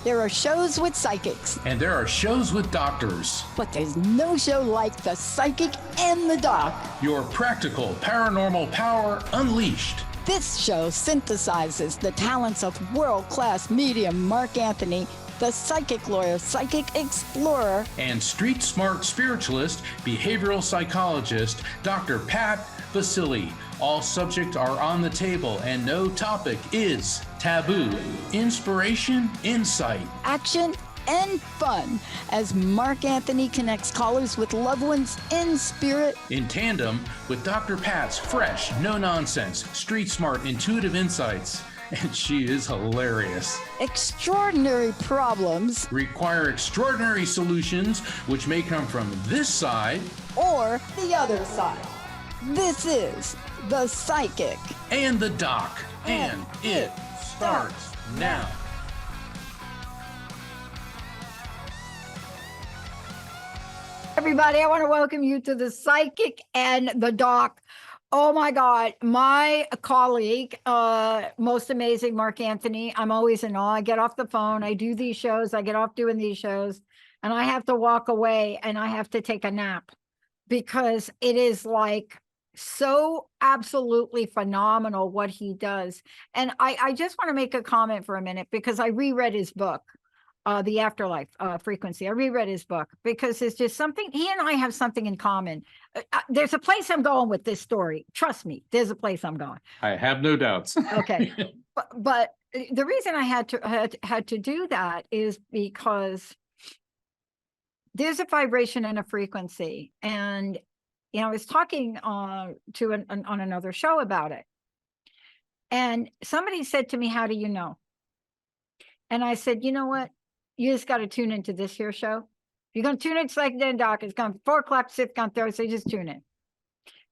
There are shows with psychics. And there are shows with doctors. But there's no show like The Psychic and the Doc. Your practical paranormal power unleashed. This show synthesizes the talents of world-class medium Mark Anthony, the psychic lawyer, psychic explorer, and street smart spiritualist, behavioral psychologist, Dr. Pat Baccili. All subjects are on the table and no topic is taboo. Inspiration, insight, action, and fun as Mark Anthony connects callers with loved ones in spirit. In tandem with Dr. Pat's fresh, no-nonsense, street smart, intuitive insights. And she is hilarious. Extraordinary problems require extraordinary solutions, which may come from this side or the other side. This is The Psychic and the Doc, and it starts now. Everybody, I want to welcome you to The Psychic and the Doc. Oh my God, my colleague, most amazing Mark Anthony. I'm always in awe. I get off the phone, I do these shows, I get off doing these shows, and I have to walk away and I have to take a nap because it is like so absolutely phenomenal what he does. And I just want to make a comment for a minute because I reread his book, The Afterlife Frequency. I reread his book because it's just something, he and I have something in common. There's a place I'm going with this story. Trust me, there's a place I'm going. I have no doubts. Okay. But the reason I had to do that is because there's a vibration and a frequency. And, you know, I was talking on another show about it. And somebody said to me, how do you know? And I said, you know what? You just got to tune into this here show. You're going to tune in to Psychic and Doc. It's going 4 o'clock, 6 on Thursday. Just tune in.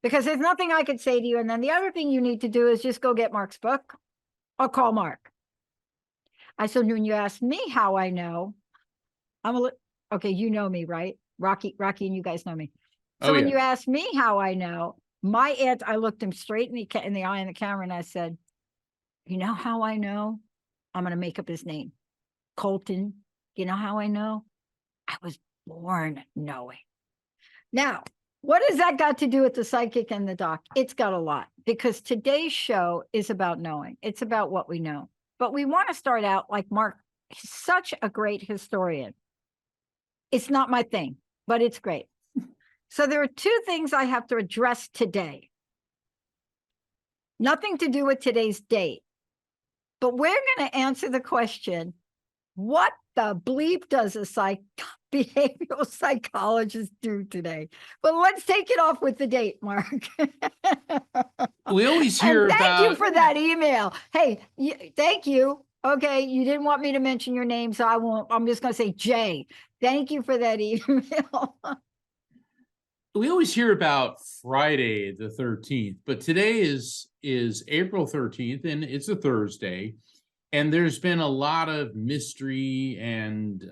Because there's nothing I could say to you. And then the other thing you need to do is just go get Mark's book or call Mark. I said, when you ask me how I know, okay, you know me, right? Rocky and you guys know me. So when you ask me how I know, my aunt, I looked him straight in the eye in the camera and I said, you know how I know? I'm going to make up his name. Colton. You know how I know? I was born knowing. Now, what has that got to do with The Psychic and the Doc? It's got a lot, because today's show is about knowing. It's about what we know. But we want to start out like Mark. He's such a great historian. It's not my thing, but it's great. So there are 2 things I have to address today. Nothing to do with today's date. But we're going to answer the question, what the bleep does a behavioral psychologist do today? But let's take it off with the date, Mark. We always hear about... Thank you for that email. Hey, thank you. Okay, you didn't want me to mention your name, so I won't. I'm just going to say Jay. Thank you for that email. We always hear about Friday the 13th, but today is April 13th, and it's a Thursday. And there's been a lot of mystery and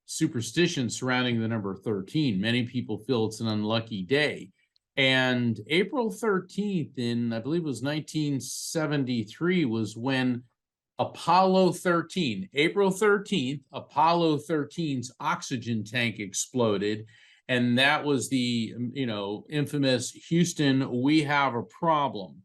superstition surrounding the number 13. Many people feel it's an unlucky day. And April 13th in, I believe it was 1973, was when Apollo 13, April 13th, Apollo 13's oxygen tank exploded. And that was the, infamous Houston, we have a problem.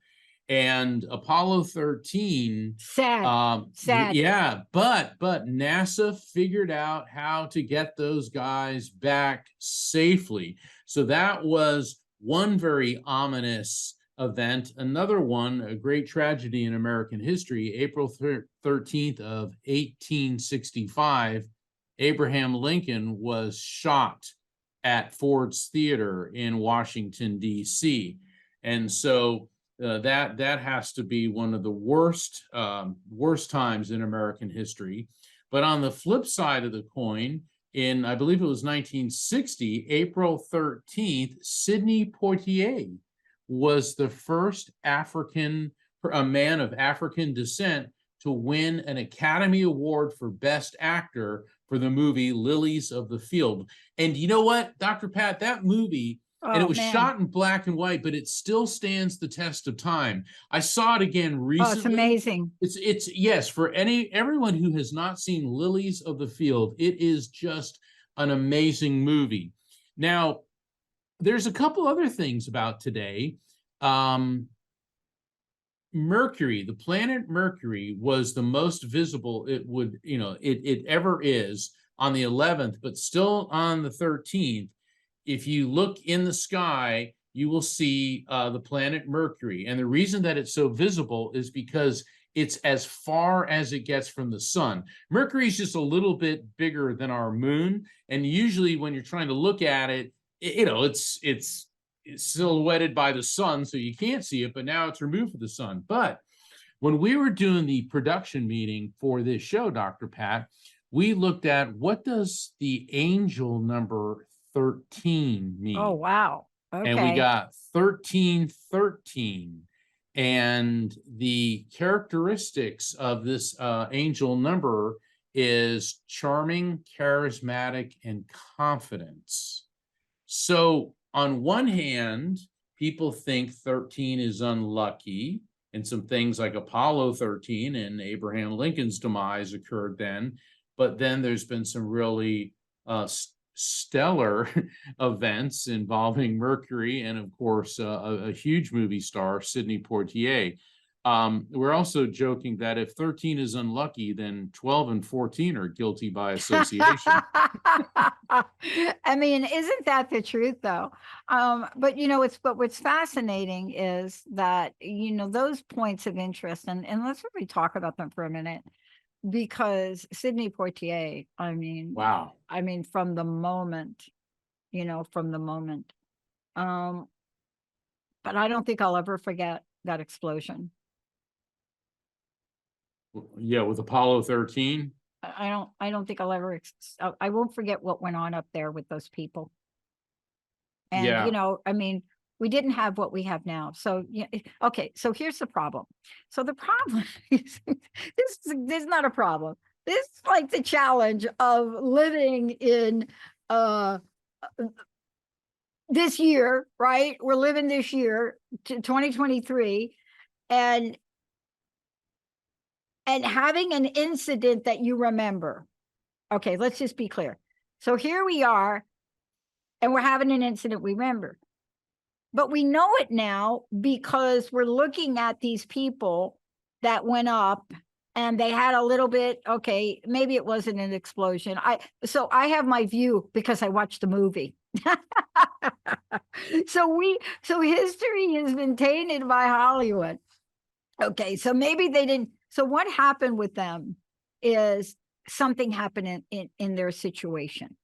And Apollo 13, sad. Yeah, but NASA figured out how to get those guys back safely. So that was one very ominous event. Another one, a great tragedy in American history, April 13th of 1865, Abraham Lincoln was shot at Ford's Theater in Washington, D.C. And so that has to be one of the worst times in American history. But on the flip side of the coin, in, I believe it was 1960, April 13th, Sidney Poitier was the first a man of African descent to win an Academy Award for Best Actor for the movie Lilies of the Field. And you know what, Dr. Pat, that movie And it Oh, was man. shot in black and white, but it still stands the test of time. I saw it again Oh, it's recently. amazing. It's yes, for everyone who has not seen Lilies of the Field, it is just an amazing movie. Now, there's a couple other things about today. Mercury, the planet Mercury, was the most visible it ever is on the 11th, but still on the 13th. If you look in the sky, you will see the planet Mercury. And the reason that it's so visible is because it's as far as it gets from the sun. Mercury is just a little bit bigger than our moon. And usually when you're trying to look at it, it's silhouetted by the sun, so you can't see it, but now it's removed from the sun. But when we were doing the production meeting for this show, Dr. Pat, we looked at what does the angel number 13 mean? Oh, wow. And we Okay. got 1313. And the characteristics of this angel number is charming, charismatic, and confidence. So on one hand, people think 13 is unlucky, and some things like Apollo 13 and Abraham Lincoln's demise occurred then. But then there's been some really stellar events involving Mercury and, of course, a huge movie star, Sidney Poitier. We're also joking that if 13 is unlucky, then 12 and 14 are guilty by association. I mean, isn't that the truth though? But what's fascinating is that, those points of interest, and let's really talk about them for a minute, because Sidney Poitier, Wow. from the moment, from the moment. But I don't think I'll ever forget that explosion. Yeah, with Apollo 13. I don't think I'll ever, I won't forget what went on up there with those people. And, Yeah. we didn't have what we have now. So, yeah, okay. So here's the problem. So the problem is, this is not a problem. This is like the challenge of living in this year, right? We're living this year to 2023, and having an incident that you remember. Okay, let's just be clear. So here we are, and we're having an incident we remember. But we know it now because we're looking at these people that went up and they had a little bit, okay, maybe it wasn't an explosion. So I have my view because I watched the movie. So history has been tainted by Hollywood. Okay, so maybe they didn't. So what happened with them is something happened in their situation.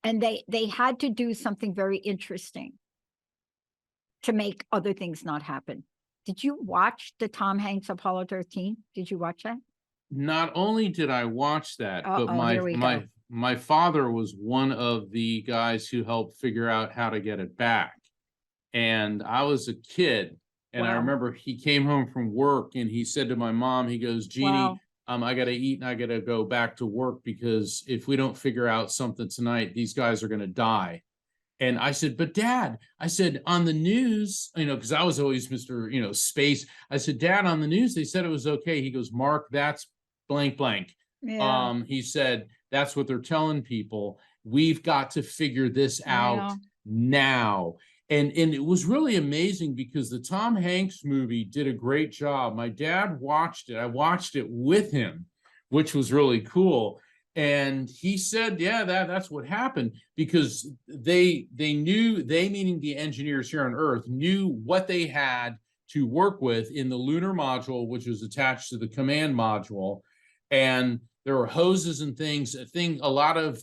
And they had to do something very interesting to make other things not happen. Did you watch the Tom Hanks Apollo 13? Did you watch that? Not only did I watch that, but Here we go. my father was one of the guys who helped figure out how to get it back. And I was a kid, and I Wow. remember he came home from work and he said to my mom, he goes, Jeannie, Wow. I gotta eat and I gotta go back to work, because if we don't figure out something tonight, these guys are gonna die. And I said, but Dad, I said, on the news, because I was always Mr. Space. I said, Dad, on the news, they said it was okay. He goes, Mark, that's blank, blank. Yeah. He said, that's what they're telling people. We've got to figure this out now. And it was really amazing because the Tom Hanks movie did a great job. My dad watched it. I watched it with him, which was really cool. And he said, yeah, that's what happened, because they knew, they meaning the engineers here on Earth, knew what they had to work with in the lunar module, which was attached to the command module. And there were hoses and things, a lot of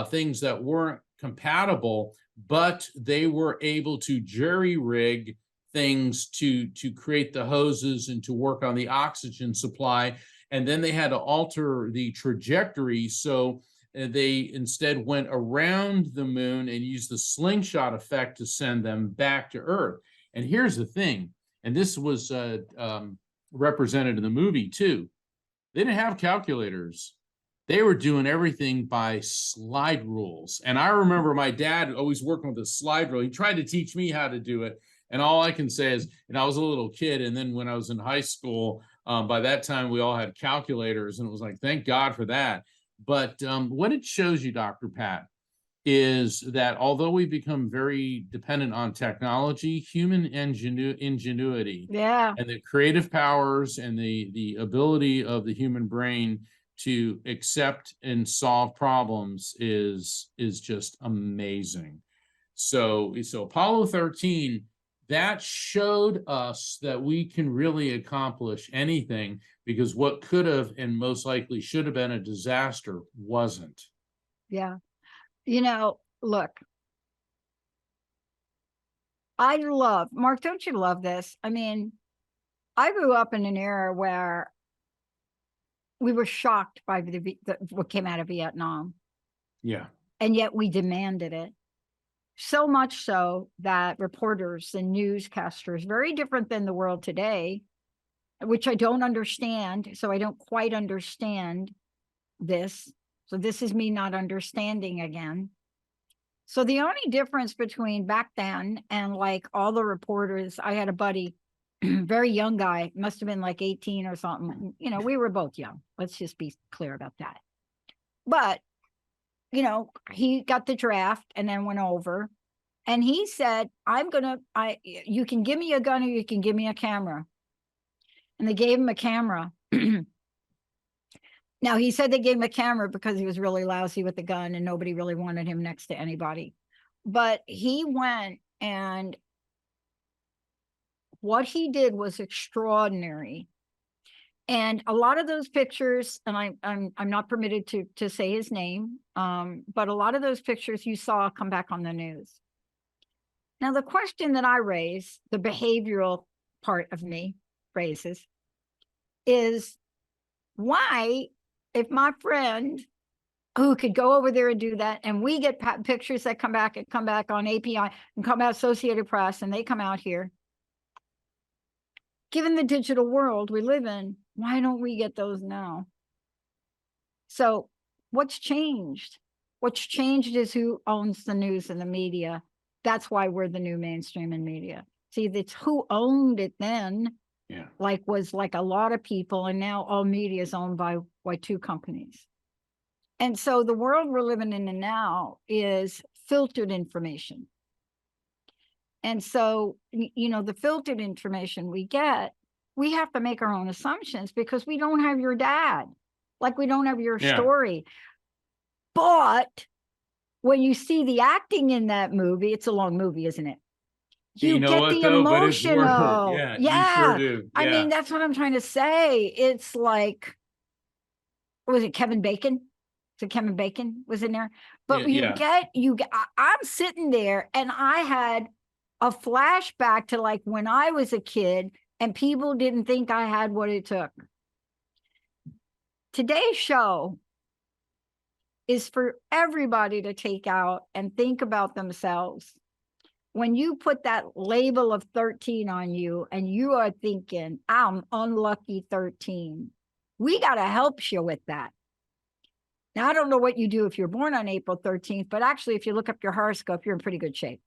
things that weren't compatible, but they were able to jerry-rig things to create the hoses and to work on the oxygen supply. And then they had to alter the trajectory. So they instead went around the moon and used the slingshot effect to send them back to Earth. And here's the thing, and this was represented in the movie too. They didn't have calculators. they were doing everything by slide rules. And I remember my dad always working with a slide rule. He tried to teach me how to do it. And all I can say is, and I was a little kid. And then when I was in high school, by that time, we all had calculators, and it was like, thank God for that. But what it shows you, Dr. Pat, is that although we've become very dependent on technology, human ingenuity Yeah. and the creative powers and the ability of the human brain to accept and solve problems is just amazing. So Apollo 13, that showed us that we can really accomplish anything, because what could have and most likely should have been a disaster wasn't. Yeah. You know, look, I love, Mark, don't you love this? I mean, I grew up in an era where we were shocked by what came out of Vietnam, Yeah. and yet we demanded it. So much so that reporters and newscasters, very different than the world today, which I don't understand. So I don't quite understand this. So this is me not understanding again. So the only difference between back then and like all the reporters, I had a buddy, very young guy, must have been like 18 or something. You know, we were both young. Let's just be clear about that. But, you know, he got the draft and then went over, and he said, you can give me a gun or you can give me a camera. And they gave him a camera. Now, he said they gave him a camera because he was really lousy with the gun and nobody really wanted him next to anybody. But he went, and what he did was extraordinary. And a lot of those pictures, and I'm not permitted to say his name, but a lot of those pictures you saw come back on the news. Now, the question that I raise, the behavioral part of me raises, is why, if my friend who could go over there and do that, and we get pictures that come back on API and come out Associated Press, and they come out here, given the digital world we live in, why don't we get those now? So what's changed? What's changed is who owns the news and the media. That's why we're the new mainstream in media. See, it's who owned it then. Yeah. Was like a lot of people, and now all media is owned by two companies. And so the world we're living in now is filtered information. And so, you know, the filtered information we get, we have to make our own assumptions because we don't have your dad, like we don't have your story. But when you see the acting in that movie, it's a long movie, isn't it? You know get the though, emotional. Yeah, you sure do. Yeah. I mean, that's what I'm trying to say. It's like, was it Kevin Bacon? So Kevin Bacon was in there. But I'm sitting there and I had a flashback to like when I was a kid and people didn't think I had what it took. Today's show is for everybody to take out and think about themselves. When you put that label of 13 on you and you are thinking, I'm unlucky 13, we got to help you with that. Now, I don't know what you do if you're born on April 13th, but actually, if you look up your horoscope, you're in pretty good shape.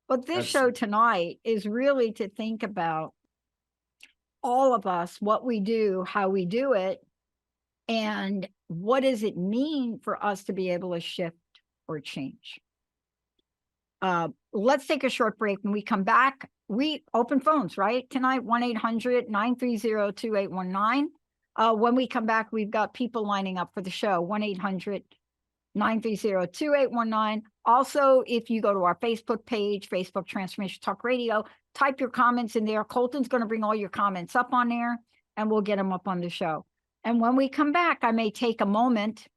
But this show tonight is really to think about all of us, what we do, how we do it, and what does it mean for us to be able to shift or change. Let's take a short break. When we come back, we open phones, right? Tonight, 1-800-930-2819. When we come back, we've got people lining up for the show, 1-800-930-2819. Also, if you go to our Facebook page, Facebook Transformation Talk Radio, type your comments in there. Colton's going to bring all your comments up on there, and we'll get them up on the show. And when we come back, I may take a moment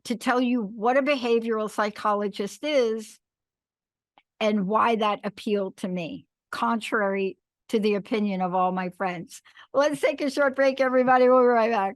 to tell you what a behavioral psychologist is and why that appealed to me, contrary to the opinion of all my friends. Let's take a short break, everybody. We'll be right back.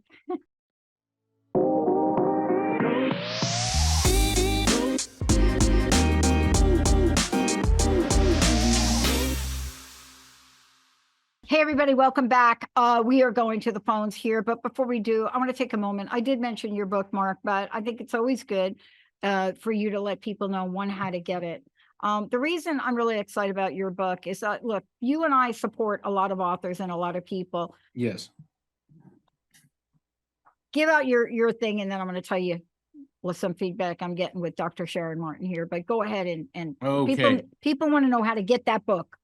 Hey, everybody, welcome back. We are going to the phones here, but before we do, I want to take a moment. I did mention your book, Mark, but I think it's always good for you to let people know, one, how to get it. The reason I'm really excited about your book is that, look, you and I support a lot of authors and a lot of people. Yes. Give out your thing, and then I'm going to tell you with some feedback I'm getting with Dr. Sharon Martin here, but go ahead and Okay. people want to know how to get that book.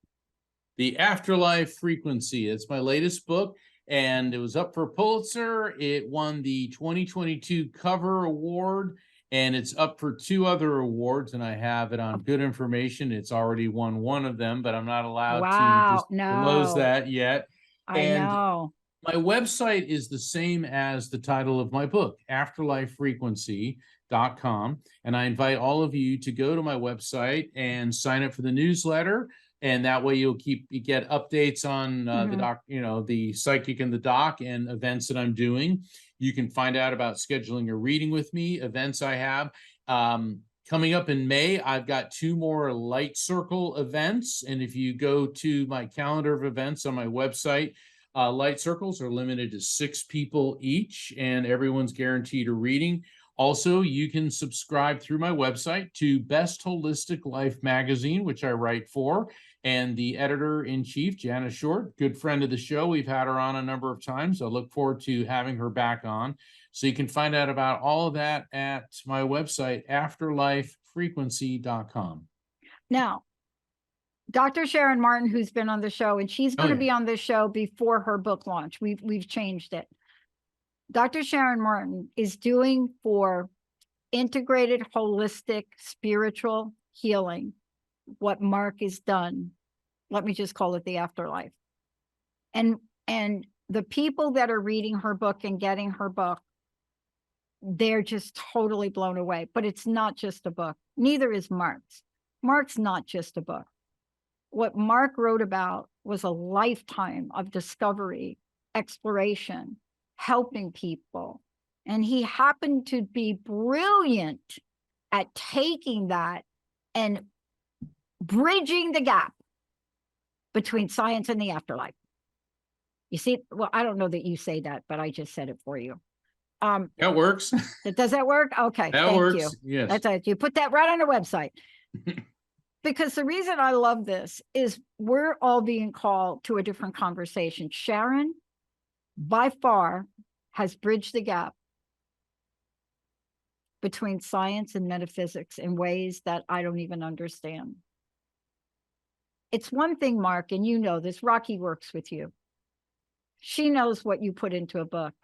The Afterlife Frequency. It's my latest book, and it was up for Pulitzer. It won the 2022 Cover Award, and it's up for 2 other awards, and I have it on Good Information. It's already won one of them, but I'm not allowed to disclose that yet. I know. My website is the same as the title of my book, afterlifefrequency.com. And I invite all of you to go to my website and sign up for the newsletter. And that way you get updates on the psychic and the doc and events that I'm doing. You can find out about scheduling a reading with me, events I have. Coming up in May, I've got 2 more Light Circle events. And if you go to my calendar of events on my website, Light Circles are limited to 6 people each, and everyone's guaranteed a reading. Also, you can subscribe through my website to Best Holistic Life magazine, which I write for, and the editor-in-chief, Jana Short, good friend of the show. We've had her on a number of times. I look forward to having her back on. So you can find out about all of that at my website, afterlifefrequency.com. Now, Dr. Sharon Martin, who's been on the show, and she's going to be on this show before her book launch. We've changed it. Dr. Sharon Martin is doing for integrated, holistic, spiritual healing what Mark has done. Let me just call it the afterlife. And the people that are reading her book and getting her book, they're just totally blown away. But it's not just a book. Neither is Mark's. Mark's not just a book. What Mark wrote about was a lifetime of discovery, exploration, helping people. And he happened to be brilliant at taking that and bridging the gap between science and the afterlife. You see, well, I don't know that you say that, but I just said it for you. That works. Does that work? Okay. That thank works. you. Yes. That's it. You put that right on the website. Because the reason I love this is we're all being called to a different conversation. Sharon, by far, has bridged the gap between science and metaphysics in ways that I don't even understand. It's one thing, Mark, and you know this, Rocky works with you. She knows what you put into a book.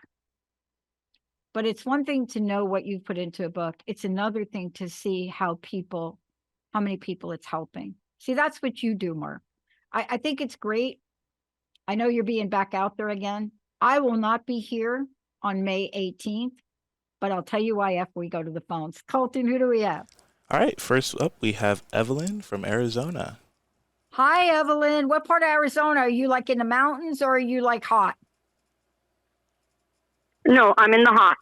But it's one thing to know what you put into a book. It's another thing to see how many people it's helping. See, that's what you do, Mark. I think it's great. I know you're being back out there again. I will not be here on May 18th, but I'll tell you why after we go to the phones. Colton, who do we have? All right, first up, we have Evelyn from Arizona. Hi, Evelyn. What part of Arizona? Are you like in the mountains or are you like hot? No, I'm in the hot.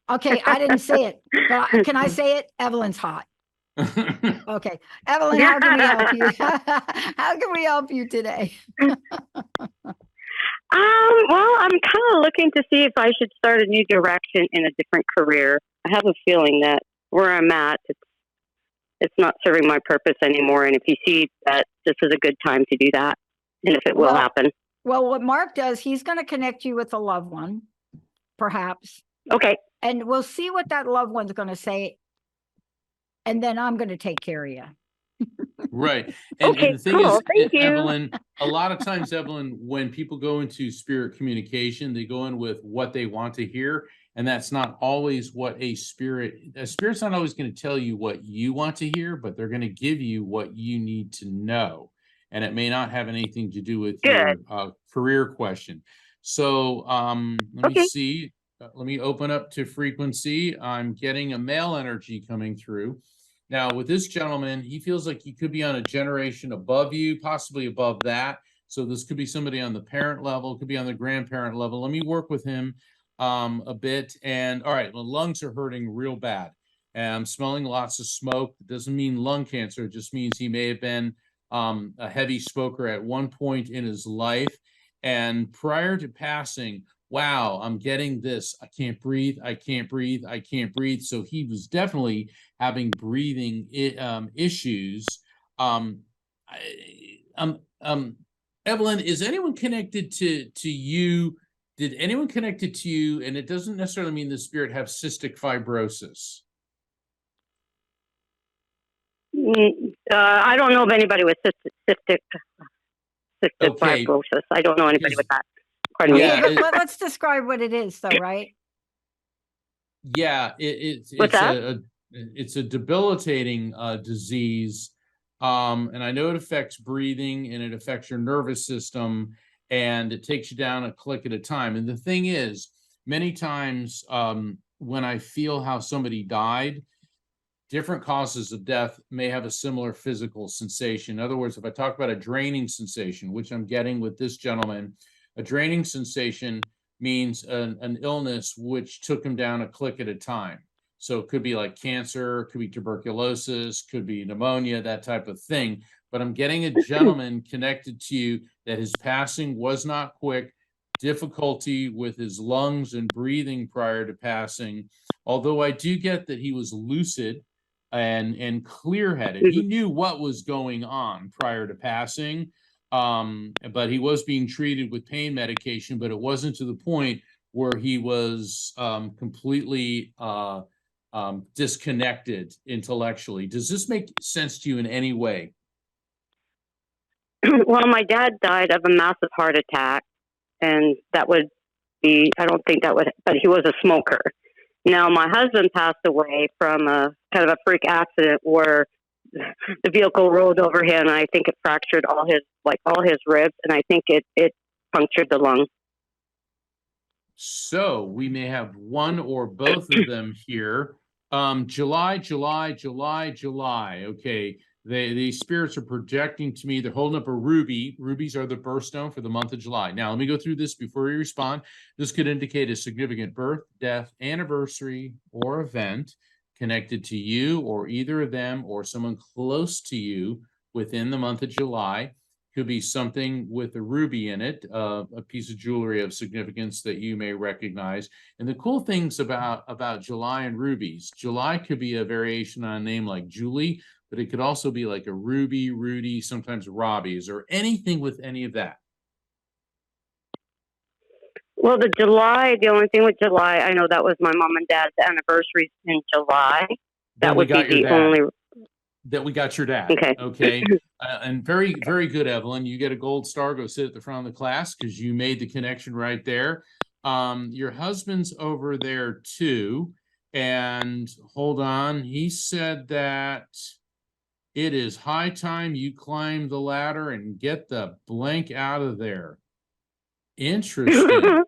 Okay, I didn't say it, but can I say it? Evelyn's hot. Okay. Evelyn, how can we help you? How can we help you today? Well, I'm kind of looking to see if I should start a new direction in a different career. I have a feeling that where I'm at, it's not serving my purpose anymore. And if you see that this is a good time to do that, and if it will happen. Well, what Mark does, he's going to connect you with a loved one, perhaps. Okay. And we'll see what that loved one's going to say. And then I'm going to take care of you. Right. And Okay, the thing cool. is, Thank you. Evelyn, a lot of times, Evelyn, when people go into spirit communication, they go in with what they want to hear. And that's not always what a spirit's not always going to tell you what you want to hear, but they're going to give you what you need to know. And it may not have anything to do with your career question. So let me see. Let me open up to frequency. I'm getting a male energy coming through. Now, with this gentleman, he feels like he could be on a generation above you, possibly above that. So this could be somebody on the parent level, could be on the grandparent level. Let me work with him a bit. And all right, the lungs are hurting real bad. And I'm smelling lots of smoke. It doesn't mean lung cancer. It just means he may have been a heavy smoker at one point in his life. And prior to passing, wow, I'm getting this. I can't breathe. I can't breathe. I can't breathe. So he was definitely having breathing issues. Evelyn, is anyone connected to you? Did anyone connected to you? And it doesn't necessarily mean the spirit have cystic fibrosis. I don't know of anybody with cystic Okay, fibrosis. I don't know anybody with that. Pardon yeah, me. But let's describe what it is, though, right? yeah, What's that? It's a debilitating disease, and I know it affects breathing and it affects your nervous system, and it takes you down a click at a time. And the thing is, many times when I feel how somebody died, different causes of death may have a similar physical sensation. In other words, if I talk about a draining sensation, which I'm getting with this gentleman, a draining sensation means an illness which took him down a click at a time. So it could be like cancer, could be tuberculosis, could be pneumonia, that type of thing. But I'm getting a gentleman connected to you that his passing was not quick, difficulty with his lungs and breathing prior to passing. Although I do get that he was lucid and clear-headed. He knew what was going on prior to passing, but he was being treated with pain medication, but it wasn't to the point where he was completely disconnected intellectually. Does this make sense to you in any way? Well, my dad died of a massive heart attack, and that would be, I don't think that would, but he was a smoker. Now, my husband passed away from a kind of a freak accident where the vehicle rolled over him, and I think it fractured all his ribs, and I think it punctured the lung. So we may have one or both of them here. July. Okay. The spirits are projecting to me. They're holding up a ruby. Rubies are the birthstone for the month of July. Now, let me go through this before you respond. This could indicate a significant birth, death, anniversary, or event connected to you or either of them or someone close to you within the month of July. Could be something with a ruby in it, a piece of jewelry of significance that you may recognize. And the cool things about July and rubies, July could be a variation on a name like Julie, but it could also be like a Ruby, Rudy, sometimes Robbie's, or anything with any of that. Well, the only thing with July, I know that was my mom and dad's anniversary in July. That would be the only. That we got your dad. Okay. Okay. And very, very good, Evelyn. You get a gold star. Go sit at the front of the class because you made the connection right there. Your husband's over there too. And hold on. He said that it is high time you climb the ladder and get the blank out of there. Interesting.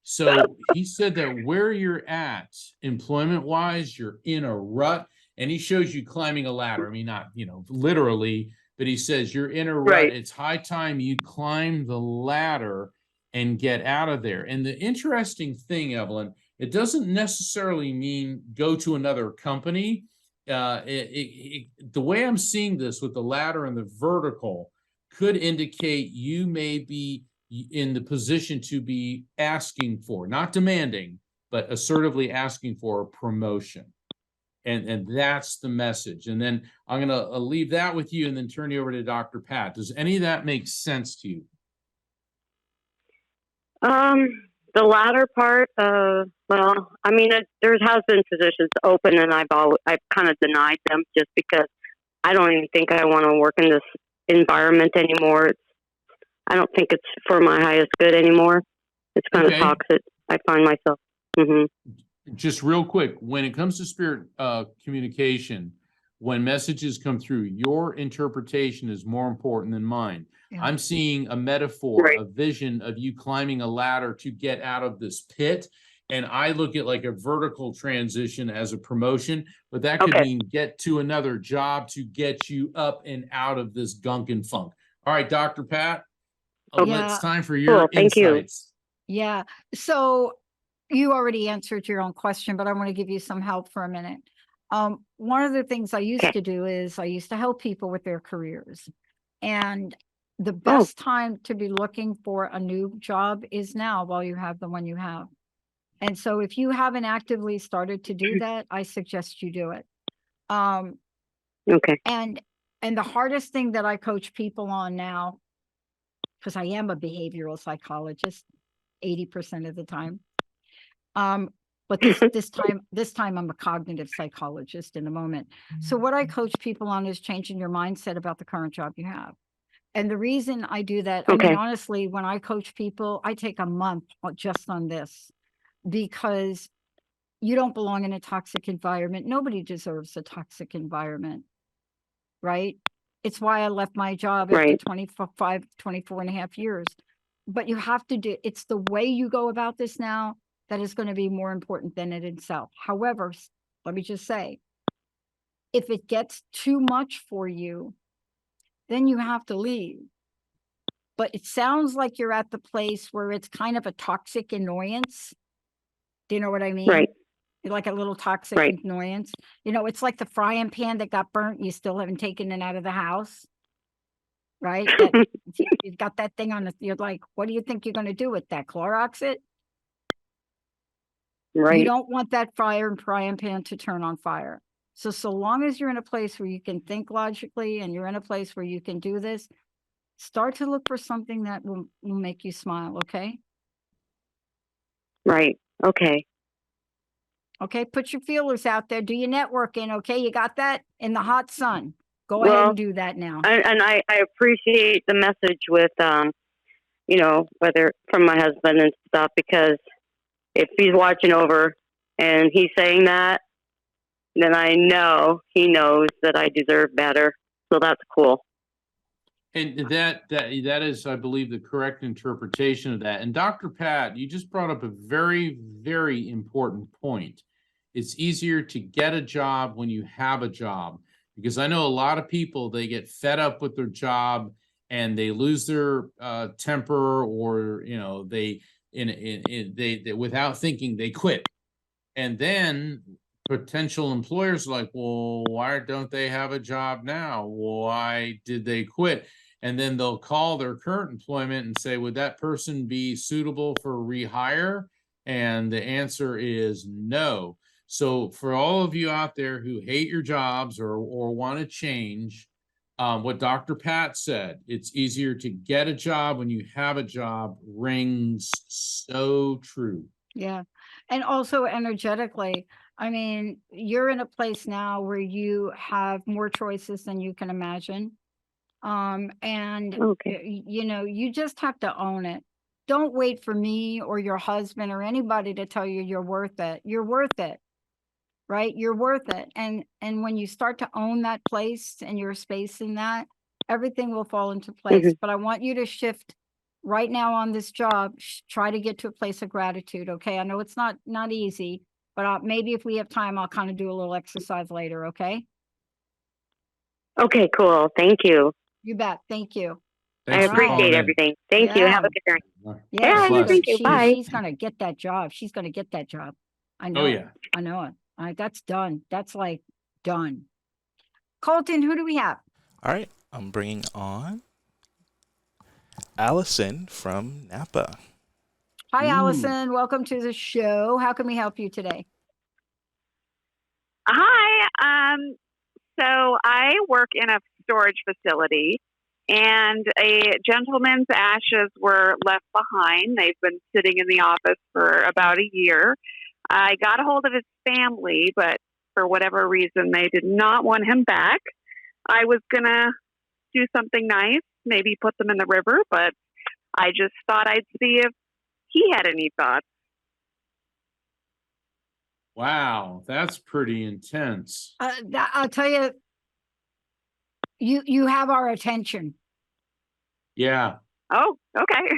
So he said that where you're at, employment-wise, you're in a rut. And he shows you climbing a ladder. I mean, not, literally, but he says you're in a rut. Right. It's high time you climb the ladder and get out of there. And the interesting thing, Evelyn, it doesn't necessarily mean go to another company. The way I'm seeing this with the ladder and the vertical could indicate you may be in the position to be asking for, not demanding, but assertively asking for a promotion. And that's the message. And then I'm going to leave that with you and then turn you over to Dr. Pat. Does any of that make sense to you? The latter part, well, I mean, there has been positions open, and I've kind of denied them just because I don't even think I want to work in this environment anymore. I don't think it's for my highest good anymore. It's kind of toxic. I find myself. Just real quick, when it comes to spirit communication, when messages come through, your interpretation is more important than mine. Yeah. I'm seeing a metaphor, right, a vision of you climbing a ladder to get out of this pit. And I look at like a vertical transition as a promotion, but that could mean get to another job to get you up and out of this gunk and funk. All right, Dr. Pat, it's time for your insights. Yeah. So you already answered your own question, but I want to give you some help for a minute. One of the things I used Okay. to do is I used to help people with their careers. And the Oh. best time to be looking for a new job is now while you have the one you have. And so if you haven't actively started to do that, I suggest you do it. Okay. And the hardest thing that I coach people on now, because I am a behavioral psychologist 80% of the time. But this time I'm a cognitive psychologist in the moment. So what I coach people on is changing your mindset about the current job you have. And the reason I do that, I mean, Okay. honestly, when I coach people, I take a month just on this, because you don't belong in a toxic environment. Nobody deserves a toxic environment, right? It's why I left my job after Right. 24 and a half years. But you have to do, it's the way you go about this now that is going to be more important than it itself. However, let me just say, if it gets too much for you, then you have to leave. But it sounds like you're at the place where it's kind of a toxic annoyance. Do you know what I mean? Right. Like a little toxic Right. annoyance. You know, it's like the frying pan that got burnt. You still haven't taken it out of the house, right? That you've got that thing on the, you're like, what do you think you're going to do with that? Clorox it? You Right. don't want that frying pan to turn on fire. So long as you're in a place where you can think logically and you're in a place where you can do this, start to look for something that will make you smile, okay? Right. Okay. Okay, put your feelers out there. Do your networking, okay? You got that? In the hot sun. Go ahead Well, and do that now. and I appreciate the message with, you know, whether from my husband and stuff, because if he's watching over and he's saying that, then I know he knows that I deserve better. So that's cool. And that is, I believe, the correct interpretation of that. And Dr. Pat, you just brought up a very, very important point. It's easier to get a job when you have a job, because I know a lot of people, they get fed up with their job and they lose their temper, or they without thinking they quit. And then potential employers are like, well, why don't they have a job now? Why did they quit? And then they'll call their current employment and say, would that person be suitable for rehire? And the answer is no. So for all of you out there who hate your jobs or want to change, what Dr. Pat said, it's easier to get a job when you have a job, rings so true. Yeah. And also energetically, I mean, you're in a place now where you have more choices than you can imagine. And Okay. you just have to own it. Don't wait for me or your husband or anybody to tell you you're worth it. You're worth it, right? You're worth it. And when you start to own that place and your space in that, everything will fall into place. But I want you to shift right now on this job. Try to get to a place of gratitude. Okay. I know it's not easy, but maybe if we have time, I'll kind of do a little exercise later. Okay. Okay, cool. Thank you. You bet. Thank you. Thanks I for appreciate calling in. everything. Thank you. Have a good night. Yeah, Yeah, God bless. thank you. Bye. she's gonna get that job. She's gonna get that job. I know Oh, it. yeah. I know it. That's done. That's like done. Colton, who do we have? All right, I'm bringing on Allison from Napa. Hi, Ooh. Allison. Welcome to the show. How can we help you today? Hi. So I work in a storage facility, and a gentleman's ashes were left behind. They've been sitting in the office for about a year. I got a hold of his family, but for whatever reason, they did not want him back. I was going to do something nice, maybe put them in the river, but I just thought I'd see if he had any thoughts. Wow, that's pretty intense. I'll tell you, you have our attention. Yeah, Oh, okay.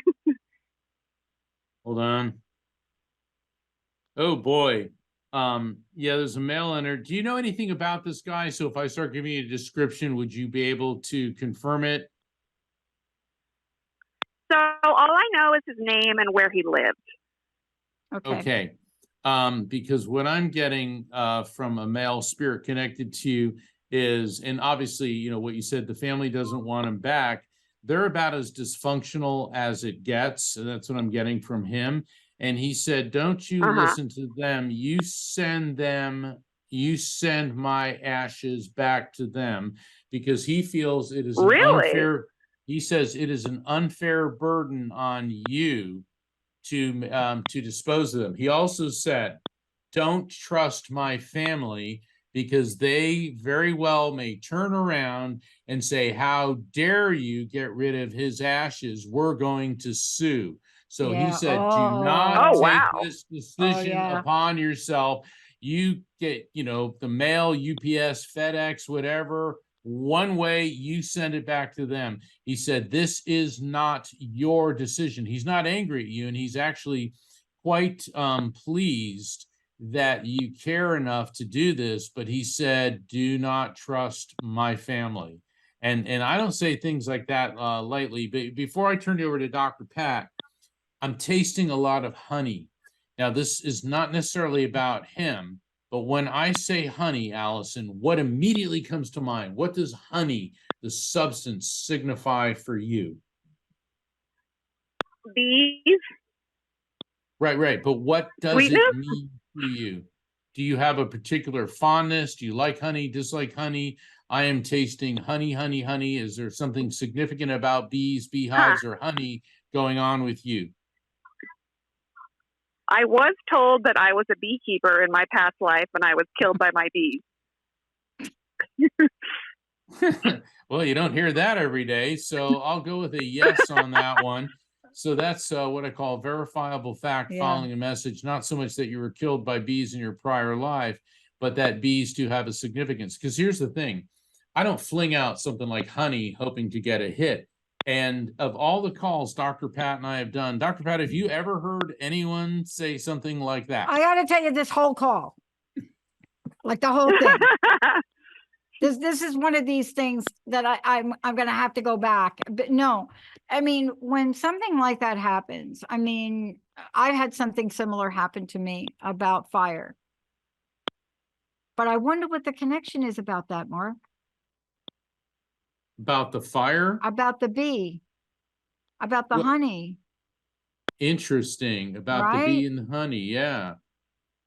hold on. Oh boy. Yeah, there's a mail in there. Do you know anything about this guy? So if I start giving you a description, would you be able to confirm it? So all I know is his name and where he lived. Okay. Okay. Because what I'm getting from a male spirit connected to you is, and obviously, you know, what you said, the family doesn't want him back. They're about as dysfunctional as it gets. And that's what I'm getting from him. And he said, don't you listen to them. You send my ashes back to them, because he feels it is an Really? unfair. He says it is an unfair burden on you to dispose of them. He also said, don't trust my family, because they very well may turn around and say, how dare you get rid of his ashes? We're going to sue. So he Yeah. said, do Oh, not take wow. this decision yeah. upon yourself. You get, you know, the mail, UPS, FedEx, whatever, one way, you send it back to them. He said, this is not your decision. He's not angry at you, and he's actually quite pleased that you care enough to do this. But he said, do not trust my family. And I don't say things like that lightly. But before I turn it over to Dr. Pat, I'm tasting a lot of honey. Now, this is not necessarily about him, but when I say honey, Allison, what immediately comes to mind? What does honey, the substance, signify for you? Bees, Right. But what does sweetness. it mean to you? Do you have a particular fondness? Do you like honey, dislike honey? I am tasting honey, honey, honey. Is there something significant about bees, beehives, or honey going on with you? I was told that I was a beekeeper in my past life and I was killed by my bees. Well, you don't hear that every day, so I'll go with a yes on that one. So that's what I call verifiable fact Yeah. following a message, not so much that you were killed by bees in your prior life, but that bees do have a significance. Because here's the thing, I don't fling out something like honey hoping to get a hit. And of all the calls Dr. Pat and I have done, Dr. Pat, have you ever heard anyone say something like that? I got to tell you this whole call, like the whole thing. This is one of these things that I'm going to have to go back. But no, I mean, when something like that happens, I mean, I had something similar happen to me about fire. But I wonder what the connection is about that, Mark. About the fire? About the bee, about the Well, honey. interesting. About the Right? bee and the honey. Yeah.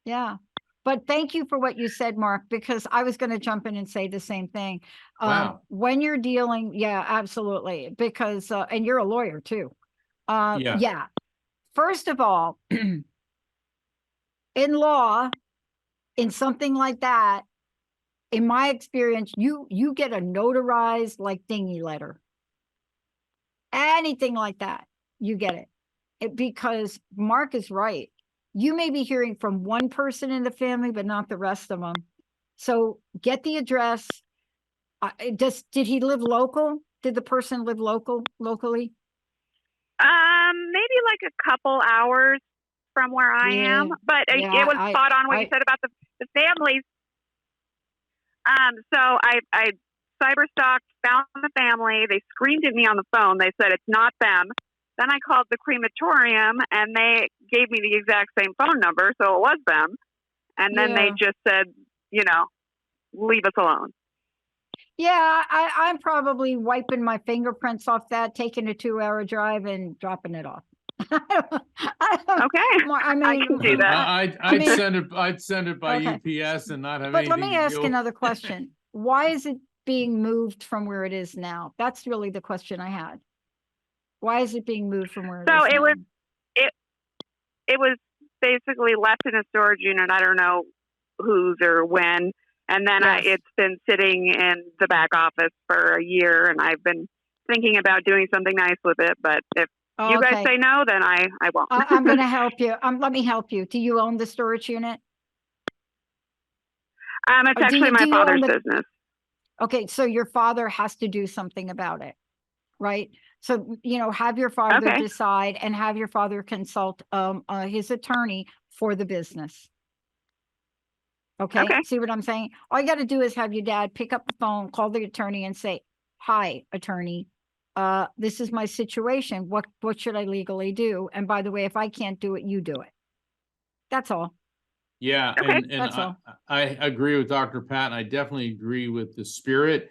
Yeah. But thank you for what you said, Mark, because I was going to jump in and say the same thing. Wow. When you're dealing, yeah, absolutely. Because, and you're a lawyer too. Yeah. Yeah. First of all, in law, in something like that, in my experience, you get a notarized like dingy letter. Anything like that, you get it. Because Mark is right. You may be hearing from one person in the family, but not the rest of them. So get the address. Did he live local? Did the person live locally? Maybe like a couple hours from where I am, but it was spot on what you said about the families. So I cyberstalked, found the family. They screamed at me on the phone. They said it's not them. Then I called the crematorium and they gave me the exact same phone number, so it was them. And then they just said, you know, leave us alone. Yeah, I'm probably wiping my fingerprints off that, taking a 2-hour drive and dropping it off. Okay, I mean, I can do that. I'd send it by Okay. UPS and not have But anything. let me ask another question. Why is it being moved from where it is now? That's really the question I had. Why is it being moved from where it is now? It was basically left in a storage unit. I don't know whose or when. And then it's been sitting in the back office for a year, and I've been thinking about doing something nice with it. But if you guys say no, then I won't. I'm going to help you. Let me help you. Do you own the storage unit? It's actually my father's business. Okay, so your father has to do something about it, right? So, you know, have your father decide and have your father consult his attorney for the business. Okay. See what I'm saying? All you got to do is have your dad pick up the phone, call the attorney and say, hi, attorney, this is my situation. What should I legally do? And by the way, if I can't do it, you do it. That's all. Yeah, Okay, and that's all. I agree with Dr. Pat, and I definitely agree with the spirit.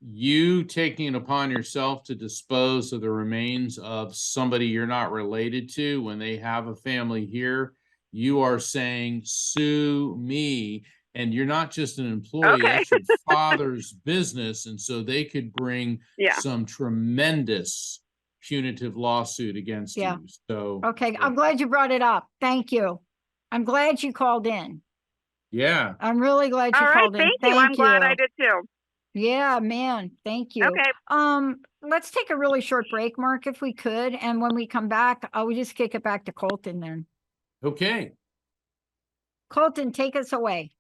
You taking it upon yourself to dispose of the remains of somebody you're not related to when they have a family here, you are saying, sue me. And you're not just an employee, okay. that's your father's business. And so they could bring Yeah. some tremendous punitive lawsuit against Yeah. you. So, Okay, I'm glad you brought it up. Thank you. I'm glad you called in. yeah. I'm really glad you All right, called in. thank you. I'm Thank glad I you. did too. Yeah, man. Thank you. Okay. Let's take a really short break, Mark, if we could. And when we come back, I will just kick it back to Colton then. Okay. Colton, take us away.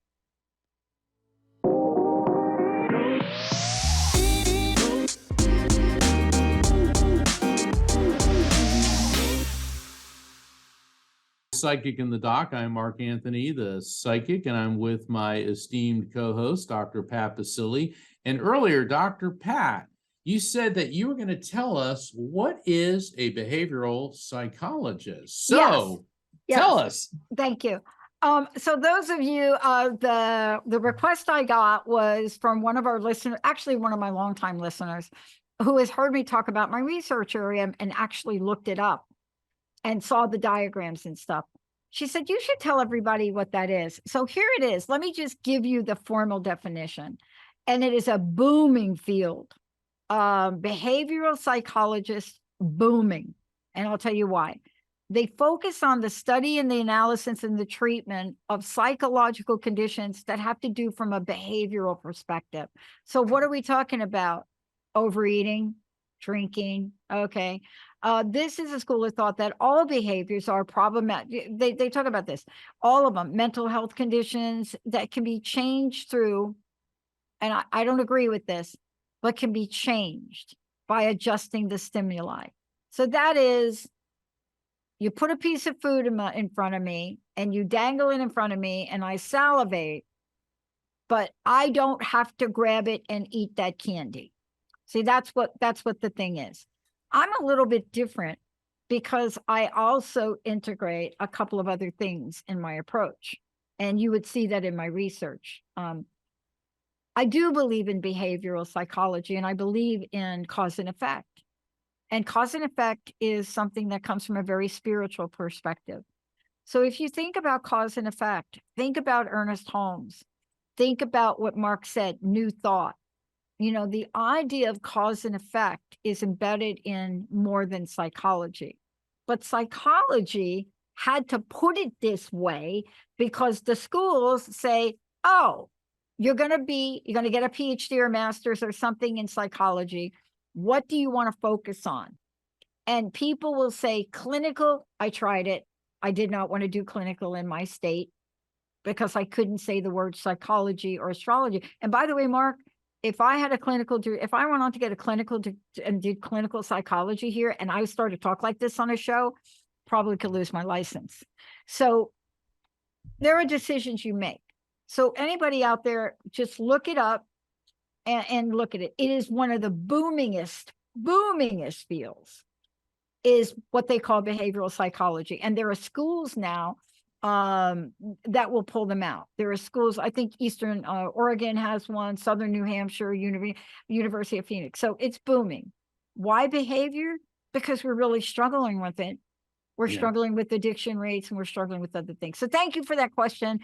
Psychic in the Doc. I'm Mark Anthony, the psychic, and I'm with my esteemed co-host, Dr. Pat Baccili. And earlier, Dr. Pat, you said that you were going to tell us what is a behavioral psychologist. So Yes. tell us. Thank you. So those of you, the request I got was from one of our listeners, actually one of my longtime listeners, who has heard me talk about my research area and actually looked it up and saw the diagrams and stuff. She said, you should tell everybody what that is. So here it is. Let me just give you the formal definition. And it is a booming field. Behavioral psychologists booming. And I'll tell you why. They focus on the study and the analysis and the treatment of psychological conditions that have to do from a behavioral perspective. So what are we talking about? Overeating, drinking. Okay. This is a school of thought that all behaviors are problematic. They talk about this, all of them, mental health conditions that can be changed through, and I don't agree with this, but can be changed by adjusting the stimuli. So that is, you put a piece of food in front of me and you dangle it in front of me and I salivate, but I don't have to grab it and eat that candy. See, that's what the thing is. I'm a little bit different because I also integrate a couple of other things in my approach. And you would see that in my research. I do believe in behavioral psychology and I believe in cause and effect. And cause and effect is something that comes from a very spiritual perspective. So if you think about cause and effect, think about Ernest Holmes, think about what Mark said, new thought. You know, the idea of cause and effect is embedded in more than psychology. But psychology had to put it this way because the schools say, oh, you're going to get a PhD or master's or something in psychology. What do you want to focus on? And people will say clinical. I tried it. I did not want to do clinical in my state because I couldn't say the word psychology or astrology. And by the way, Mark, if I had a clinical, if I went on to get a clinical and did clinical psychology here, and I started to talk like this on a show, probably could lose my license. So there are decisions you make. So anybody out there, just look it up and look at it. It is one of the boomingest fields, is what they call behavioral psychology. And there are schools now that will pull them out. There are schools, I think Eastern Oregon has one, Southern New Hampshire, University of Phoenix. So it's booming. Why behavior? Because we're really struggling with it. We're struggling with addiction rates and we're struggling with other things. So thank you for that question.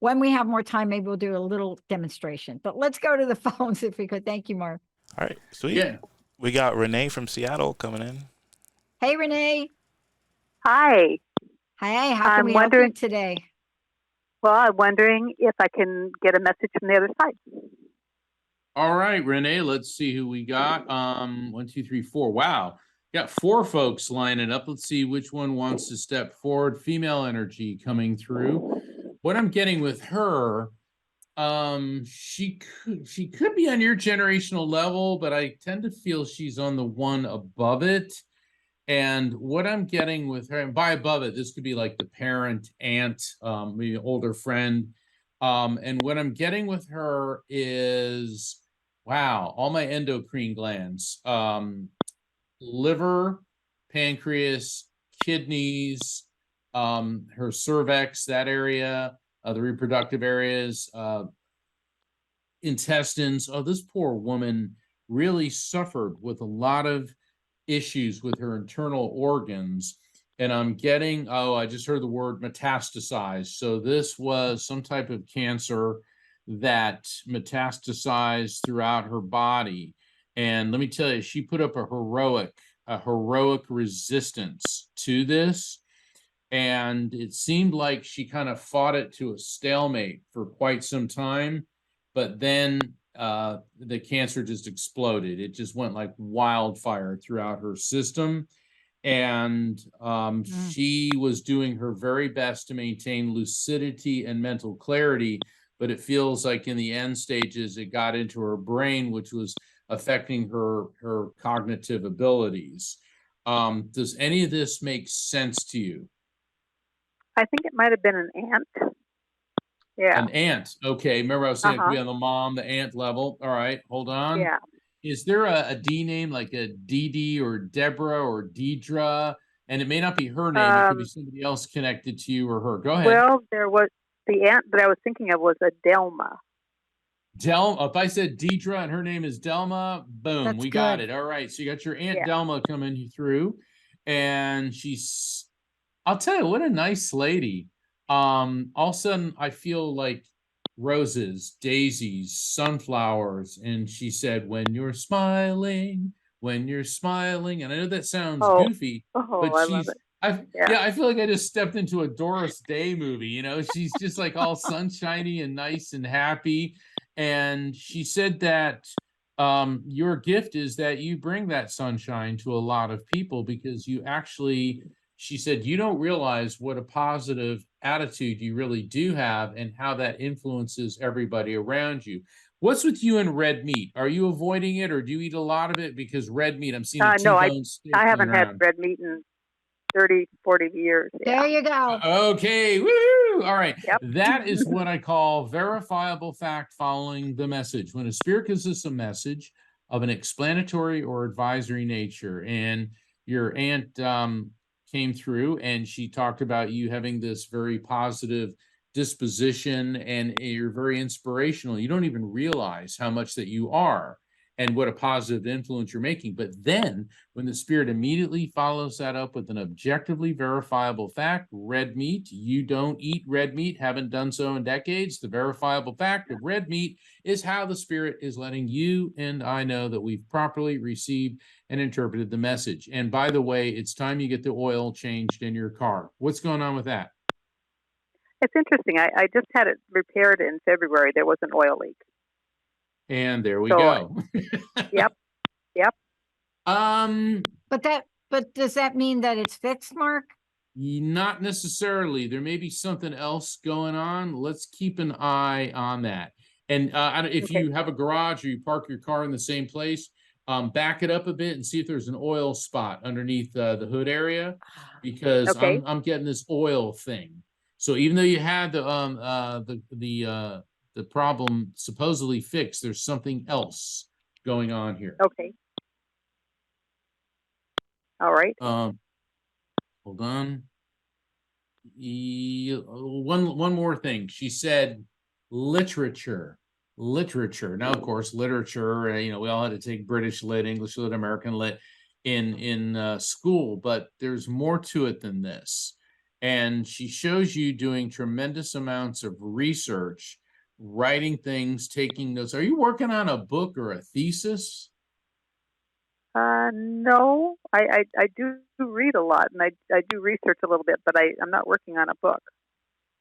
When we have more time, maybe we'll do a little demonstration. But let's go to the phones if we could. Thank you, Mark. All right, sweet. Yeah. We got Renee from Seattle coming in. Hey, Renee. Hi. Hey, how can I'm we help you wondering- today? Well, I'm wondering if I can get a message from the other side. All right, Renee, let's see who we got. 1, 2, 3, 4. Wow. Got 4 folks lining up. Let's see which one wants to step forward. Female energy coming through. What I'm getting with her, she could be on your generational level, but I tend to feel she's on the one above it. And what I'm getting with her, and by above it, this could be like the parent, aunt, maybe an older friend. And what I'm getting with her is, wow, all my endocrine glands, liver, pancreas, kidneys, her cervix, that area, the reproductive areas, intestines. Oh, this poor woman really suffered with a lot of issues with her internal organs. And I'm getting, oh, I just heard the word metastasized. So this was some type of cancer that metastasized throughout her body. And let me tell you, she put up a heroic resistance to this. And it seemed like she kind of fought it to a stalemate for quite some time. But then the cancer just exploded. It just went like wildfire throughout her system. And she was doing her very best to maintain lucidity and mental clarity. But it feels like in the end stages, it got into her brain, which was affecting her cognitive abilities. Does any of this make sense to you? I think it might have been an ant. Yeah. An ant. Okay. Remember I was saying it could be on the mom, the ant level. All right. Hold on. Yeah. Is there a D name like a Dee or Deborah or Deidre? And it may not be her name. It could be somebody else connected to you or her. Go ahead. Well, there was the ant that I was thinking of was a Delma. If I said Deidre and her name is Delma, boom, That's we got good. it. All right. So you got your Aunt Yeah. Delma coming through. And I'll tell you, what a nice lady. All of a sudden I feel like roses, daisies, sunflowers. And she said, when you're smiling, and I know that sounds goofy, Oh, but I love it. I feel like I just stepped into a Doris Day movie. You know, she's just like all sunshiny and nice and happy. And she said that your gift is that you bring that sunshine to a lot of people because you actually, she said, you don't realize what a positive attitude you really do have and how that influences everybody around you. What's with you and red meat? Are you avoiding it or do you eat a lot of it? Because red meat, I'm seeing a No, T-bone steak I haven't going had around. red meat in 30, 40 years. Yeah. There you go. Okay, woo! All right. Yep. That is what I call verifiable fact following the message. When a spirit gives us a message of an explanatory or advisory nature, and your aunt came through and she talked about you having this very positive disposition and you're very inspirational. You don't even realize how much that you are and what a positive influence you're making. But then when the spirit immediately follows that up with an objectively verifiable fact, red meat, you don't eat red meat, haven't done so in decades. The verifiable fact of red meat is how the spirit is letting you and I know that we've properly received and interpreted the message. And by the way, it's time you get the oil changed in your car. What's going on with that? It's interesting. I just had it repaired in February. There was an oil leak. And there we So, go. Yep. But does that mean that it's fixed, Mark? Not necessarily. There may be something else going on. Let's keep an eye on that. And if you have a garage or you park your car in the same place, back it up a bit and see if there's an oil spot underneath the hood area, because I'm getting this oil thing. So even though you had the problem supposedly fixed, there's something else going on here. Okay. All right. Hold on. One more thing. She said literature. Now, of course, literature, we all had to take British lit, English lit, American lit in school, but there's more to it than this. And she shows you doing tremendous amounts of research, writing things, taking notes. Are you working on a book or a thesis? No, I do read a lot and I do research a little bit, but I'm not working on a book.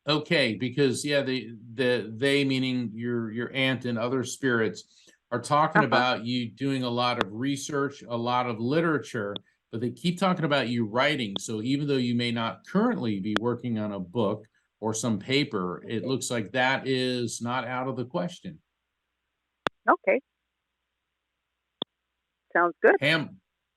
Okay, because they meaning your aunt and other spirits are talking about you doing a lot of research, a lot of literature, but they keep talking about you writing. So even though you may not currently be working on a book or some paper, it looks like that is not out of the question. Okay. Sounds good. All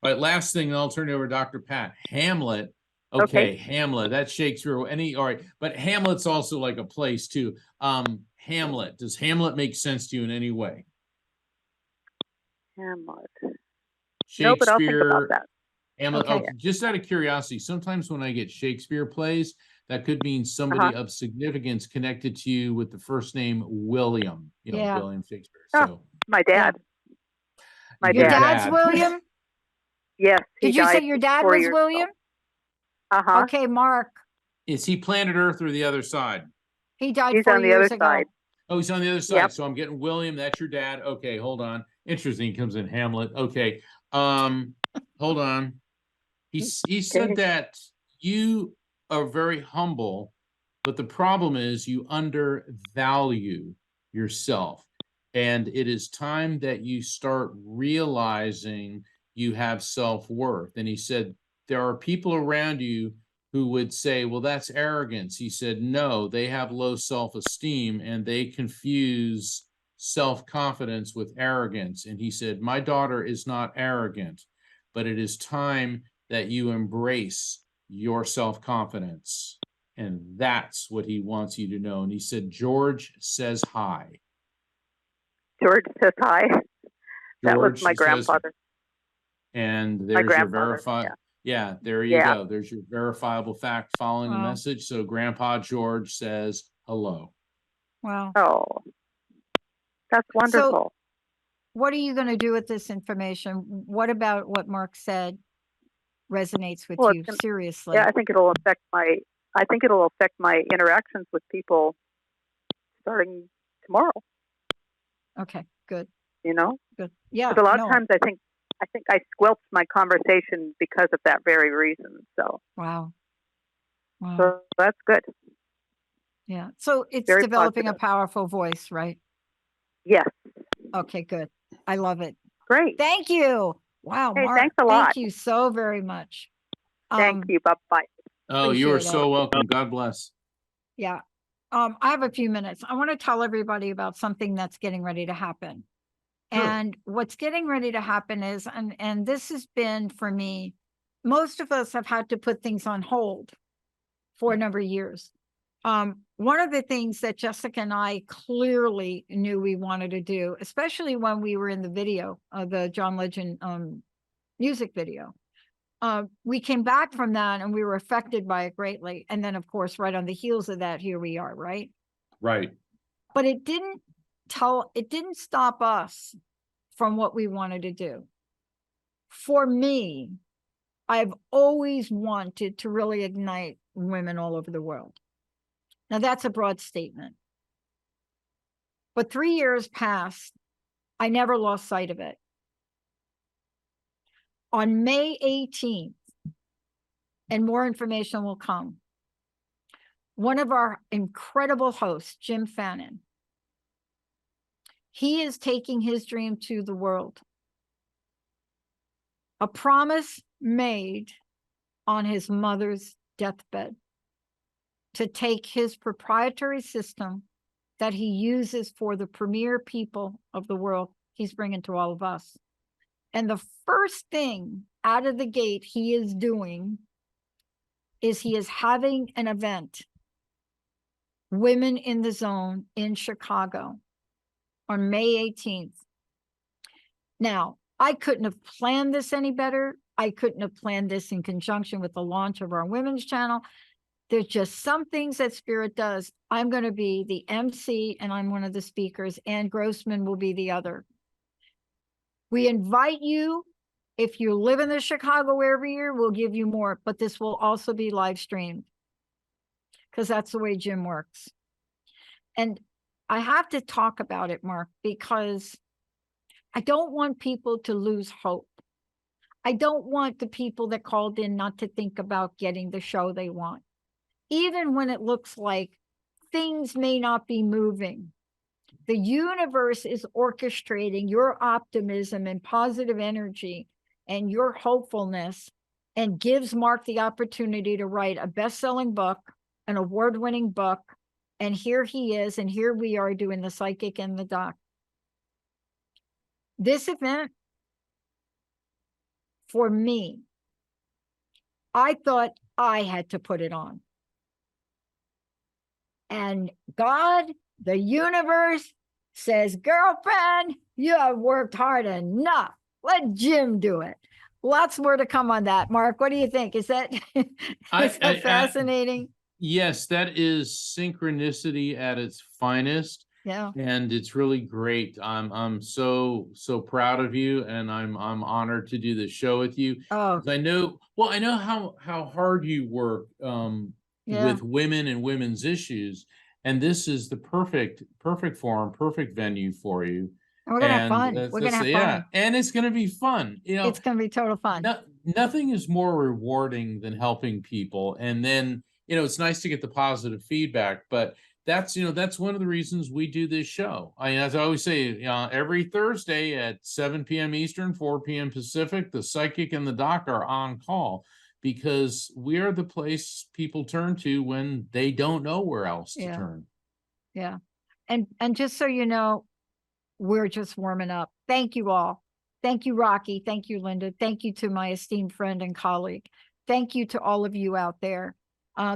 right, last thing, and I'll turn it over to Dr. Pat. Hamlet. Okay, Hamlet. That's Shakespeare. All right, but Hamlet's also like a place too. Hamlet. Does Hamlet make sense to you in any way? Hamlet. Shakespeare, No, but I'll think about that. Hamlet. Okay. Oh, just out of curiosity, sometimes when I get Shakespeare plays, that could mean somebody of significance connected to you with the first name William, Yeah. William Shakespeare. Oh, So My dad. My Your dad. dad's William? Yes, he Did you say died your dad 4 was years William? ago. Uh-huh. Okay, Mark. Is he planet Earth or the other side? He died He's 4 on the years other ago. side. Oh, he's on the other side. Yep. So I'm getting William. That's your dad. Okay, hold on. Interesting. He comes in Hamlet. Okay. Hold on. He said Okay. that you are very humble, but the problem is you undervalue yourself. And it is time that you start realizing you have self-worth. And he said, there are people around you who would say, well, that's arrogance. He said, no, they have low self-esteem and they confuse self-confidence with arrogance. And he said, my daughter is not arrogant, but it is time that you embrace your self-confidence. And that's what he wants you to know. And he said, George says hi. George says hi. That was George my says- grandfather. And My there's your grandfather. verified. Yeah. Yeah, there you Yeah. go. There's your verifiable fact following the Wow. message. So Grandpa George says hello. Wow. Oh, that's wonderful. What are you going to do with this information? What about what Mark said resonates with Well, you it's gonna- seriously? Yeah, I think it'll affect my interactions with people starting tomorrow. Okay, good, You know, good. Yeah. because a lot no. of times I think I squelch my conversation because of that very reason. So, Wow. Wow. so that's good. Yeah. So it's Very developing a positive. powerful voice, right? Yes, Okay, good. I love it. great. Thank you. Wow, Hey, Mark. thanks a lot. Thank you so very much. Thank you. Bye bye. Oh, you are Appreciate so it. welcome. God bless. Yeah. I have a few minutes. I want to tell everybody about something that's getting ready to happen. Sure. And what's getting ready to happen is, and this has been for me, most of us have had to put things on hold for a number of years. One of the things that Jessica and I clearly knew we wanted to do, especially when we were in the video of the John Legend music video, we came back from that and we were affected by it greatly. And then, of course, right on the heels of that, here we are, right? Right. But it didn't stop us from what we wanted to do. For me, I've always wanted to really ignite women all over the world. Now that's a broad statement. But 3 years passed, I never lost sight of it. On May 18th, and more information will come, one of our incredible hosts, Jim Fannin, he is taking his dream to the world. A promise made on his mother's deathbed to take his proprietary system that he uses for the premier people of the world, he's bringing to all of us. And the first thing out of the gate he is doing is he is having an event, Women in the Zone in Chicago on May 18th. Now, I couldn't have planned this any better. I couldn't have planned this in conjunction with the launch of our women's channel. There's just some things that Spirit does. I'm going to be the MC and I'm one of the speakers, and Grossman will be the other. We invite you. If you live in the Chicago area, we'll give you more, but this will also be live streamed because that's the way Jim works. And I have to talk about it, Mark, because I don't want people to lose hope. I don't want the people that called in not to think about getting the show they want. Even when it looks like things may not be moving, the universe is orchestrating your optimism and positive energy and your hopefulness, and gives Mark the opportunity to write a best-selling book, an award-winning book, and here he is, and here we are doing the psychic and the doc. This event, for me, I thought I had to put it on. And God, the universe, says, girlfriend, you have worked hard enough. Let Jim do it. Lots more to come on that. Mark, what do you think? Is that, is that fascinating? Yes, that is synchronicity at its finest. Yeah. And it's really great. I'm so proud of you, and I'm honored to do this show with you. Oh, 'Cause I know how hard you work yeah. with women and women's issues, and this is the perfect forum, perfect venue for you. And we're gonna have And fun. We're gonna have fun. and it's gonna be fun. You know, It's gonna be total fun. nothing is more rewarding than helping people. And then, it's nice to get the positive feedback, but that's one of the reasons we do this show. As I always say, every Thursday at 7 p.m. Eastern, 4 p.m. Pacific, the psychic and the doc are on call, because we are the place people turn to when they don't know where else to turn. Yeah. And just so you know, we're just warming up. Thank you all. Thank you, Rocky. Thank you, Linda. Thank you to my esteemed friend and colleague. Thank you to all of you out there.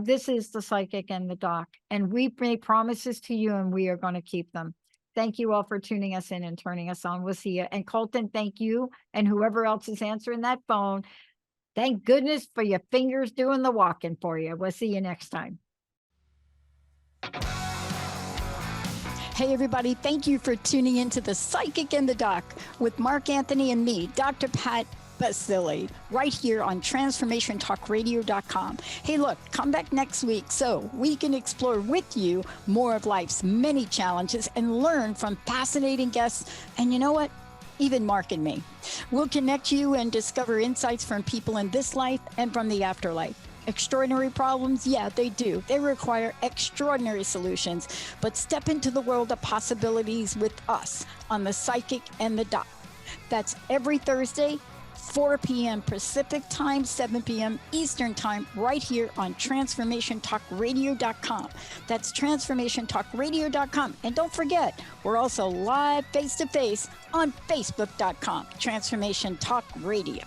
This is the psychic and the doc, and we made promises to you, and we are going to keep them. Thank you all for tuning us in and turning us on. We'll see you. And Colton, thank you. And whoever else is answering that phone, thank goodness for your fingers doing the walking for you. We'll see you next time. Hey, everybody. Thank you for tuning into The Psychic and the Doc with Mark Anthony and me, Dr. Pat Baccili, right here on TransformationTalkRadio.com. Hey, look, come back next week so we can explore with you more of life's many challenges and learn from fascinating guests. And you know what? Even Mark and me. We'll connect you and discover insights from people in this life and from the afterlife. Extraordinary problems? Yeah, they do. They require extraordinary solutions. But step into the world of possibilities with us on The Psychic and the Doc. That's every Thursday, 4 p.m. Pacific Time, 7 p.m. Eastern Time, right here on TransformationTalkRadio.com. That's TransformationTalkRadio.com. And don't forget, we're also live face-to-face on Facebook.com, Transformation Talk Radio.